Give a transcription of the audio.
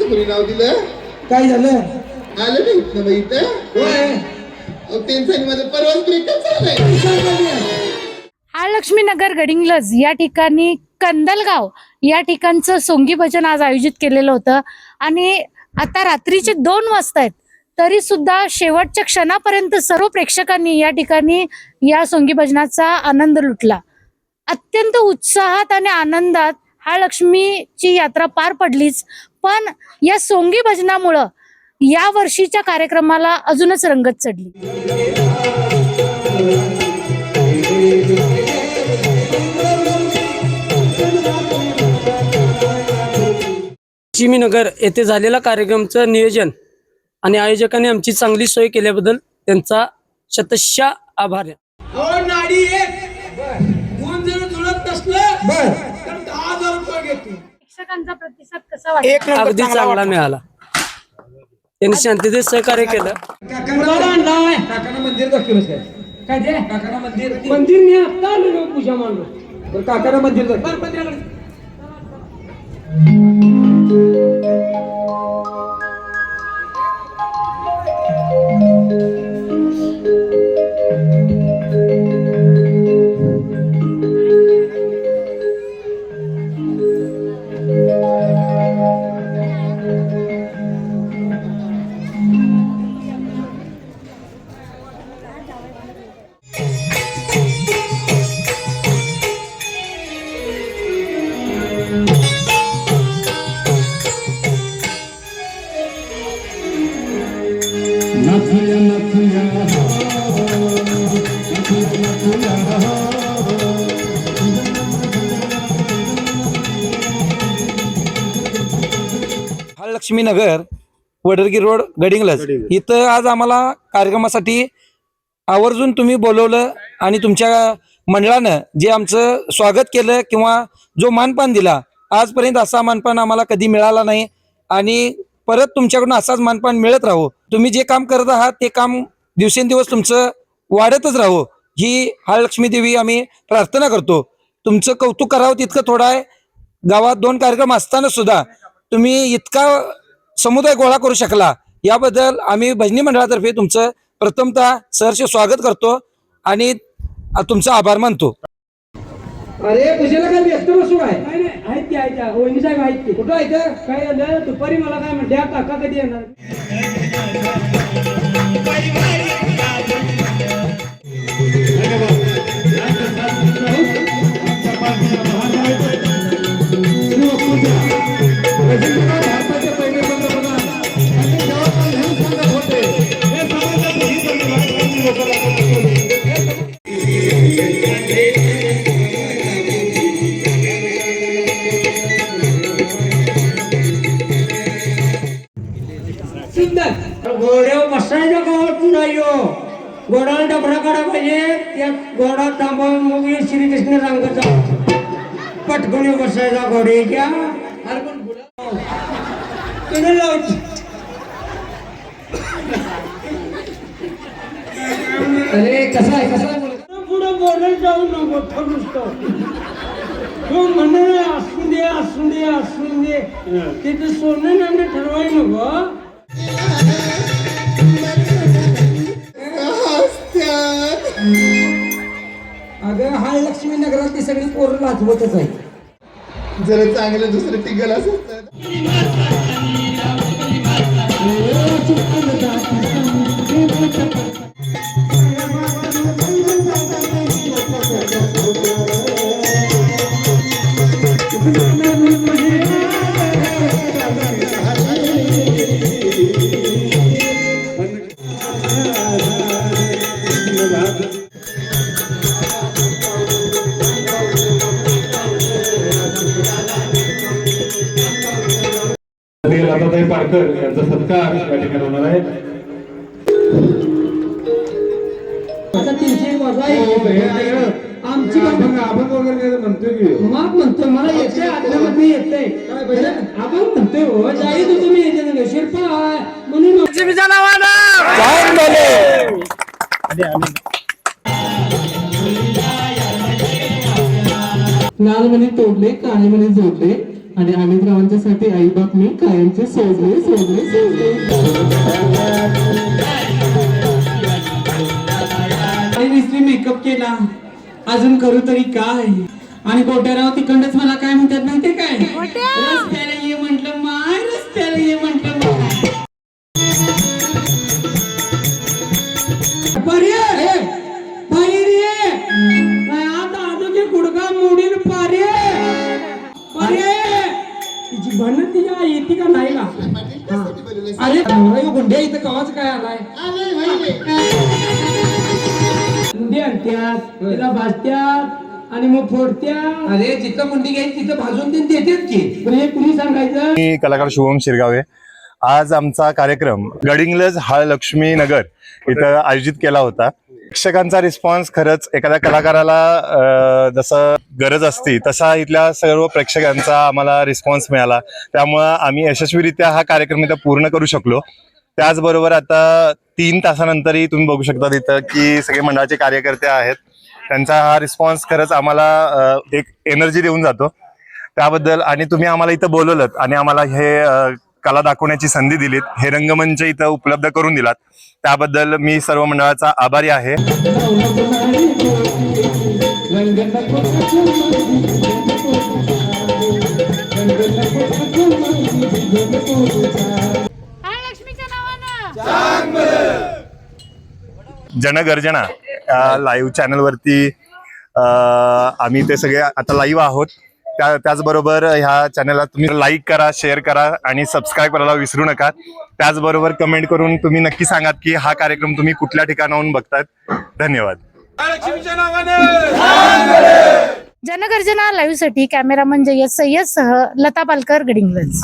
कोणी नाव दिलं? काय झालं? आलं नाही ना बाई इथं? होय त्यांचा आणि माझं परवाच ब्रेकअप झालंय. महालक्ष्मी नगर गडिंग्लज या ठिकाणी कंदलगाव या ठिकाणचं सोंगी भजन आज आयोजित केलेलं होतं आणि आता रात्रीचे 2 वाजता आहेत तरी सुद्धा शेवटच्या क्षणापर्यंत सर्व प्रेक्षकांनी या ठिकाणी या सोंगी भजनाचा आनंद लुटला. अत्यंत उत्साहात आणि आनंदात महालक्ष्मीची यात्रा पार पडलीच, पण या सोंगी भजनामुळं या वर्षीच्या कार्यक्रमाला अजूनच रंगत चढली. लक्ष्मीनगर येथे झालेला कार्यक्रमचं नियोजन आणि आयोजकांनी आमची चांगली सोय केल्याबद्दल त्यांचा शतशः आभार. नाडी कोण जर जुळत नसलं तर 10,000 रुपये घेतो. प्रेक्षकांचा प्रतिसाद कसा वाटला? अगदी चांगला मिळाला. त्यांनी शांततेत सहकार्य केलं. काकांना मंदिर दाखवलं काय ते? काकांना मंदिर मी आता आलो पूजा मांडलो. काकांना मंदिर दाखव. लक्ष्मीनगर वडरगी रोड गडिंग्लज इथं आज आम्हाला कार्यक्रमासाठी आवर्जून तुम्ही बोलवलं आणि तुमच्या मंडळानं जे आमचं स्वागत केलं किंवा जो मानपान दिला, आजपर्यंत असा मानपान आम्हाला कधी मिळाला नाही आणि परत तुमच्याकडून असाच मानपान मिळत राहो. तुम्ही जे काम करत आहात ते काम दिवसेंदिवस तुमचं वाढतच राहो ही महालक्ष्मी देवी आम्ही प्रार्थना करतो. तुमचं कौतुक करावं तितकं थोडं आहे. गावात 2 कार्यक्रम असताना सुद्धा तुम्ही इतका समुदाय गोळा करू शकला याबद्दल आम्ही भजनी मंडळातर्फे तुमचं प्रथमतः सहर्ष स्वागत करतो आणि तुमचा आभार मानतो. अरे पूजेला काय व्यस्त बसू आहे? काय नाही, आहेत की आहेत. वहिनी साहेब आहेत की. कुठं आहेत? काय झालं? दुपारी मला काय म्हणते काका कधी येणार? भारताचे पहिले पंतप्रधान आणि जवाहरलाल नेहरू सांगत होते हे समाजाचं हित आणि राष्ट्राची लोकं घोड्या बसायच्या गावात नाही हो. घोडाला डबरा काढा पाहिजे. त्या घोडा थांबा मग श्रीकृष्ण रंगाचा पटकन बसायचा घोड्याच्या. अरे पण तुम्ही लावची अरे कसा आहे पुढे बोलायला जाऊ नको नुसतं तो म्हणे असून दे असून दे असून दे. तिथे सोनं नाणं ठरवाय नको. अगं हा लक्ष्मी नगरातली सगळी पोरं लाजवतच आहे. जरा चांगलं दुसरं टिकल असं लताताई पारकर यांचा सत्कार या ठिकाणी होणार आहे. आता 300 आमची अभंग वगैरे म्हणतोय की माप म्हणतो मला येते आतल्यामध्ये येते आपण म्हणतोय हो जाई तर तुम्ही येते ना शिरपा म्हणून नालमणी तोडले काळेमणी जोडले आणि अमित रावांच्यासाठी आई बाप मी कायमचे सोडले सोडले सोडले. आणि नुसती मेकअप केला, अजून करू तरी काय. आणि गोट्याराव तिकडच मला काय म्हणतात माहितीये काय, रस्त्याला ये म्हंटल माय, रस्त्याला ये म्हंटल माय. गुडगा मोडील पारे तिची म्हणत तिच्या येते का नाही का. अरे गुंड्या इथं कवाच काय आलाय, गुंडी आणत्यात तिला भाजत्यात आणि मग फोडत्यात. अरे जिथं गुंडी घ्यायची तिथं भाजून देतात की, पण हे कुणी सांगायचं. मी कलाकार शुभम शिरगावे. आज आमचा कार्यक्रम गडिंग्लज लक्ष्मी नगर इथं आयोजित केला होता. प्रेक्षकांचा रिस्पॉन्स खरंच एखाद्या कलाकाराला जसं गरज असते तसा इथल्या सर्व प्रेक्षकांचा आम्हाला रिस्पॉन्स मिळाला. त्यामुळं आम्ही यशस्वीरित्या हा कार्यक्रम इथं पूर्ण करू शकलो. त्याचबरोबर आता 3 तासानंतरही तुम्ही बघू शकता तिथं की सगळे मंडळाचे कार्यकर्ते आहेत. त्यांचा हा रिस्पॉन्स खरंच आम्हाला एक एनर्जी देऊन जातो. त्याबद्दल आणि तुम्ही आम्हाला इथं बोलवलंत आणि आम्हाला हे कला दाखवण्याची संधी दिलीत, हे रंगमंच इथं उपलब्ध करून दिलात, त्याबद्दल मी सर्व मंडळाचा आभारी आहे. जनगर्जना लाईव्ह चॅनलवरती आम्ही ते सगळे आता लाईव्ह आहोत. त्याचबरोबर ह्या चॅनलला तुम्ही लाईक करा, शेअर करा आणि सबस्क्राईब करायला विसरू नका. त्याचबरोबर कमेंट करून तुम्ही नक्की सांगा की हा कार्यक्रम तुम्ही कुठल्या ठिकाणाहून बघताय. धन्यवाद. जनगर्जना लाईव्ह साठी कॅमेरामन जय्यद सय्यद सह लता पालकर, गडिंग्लज.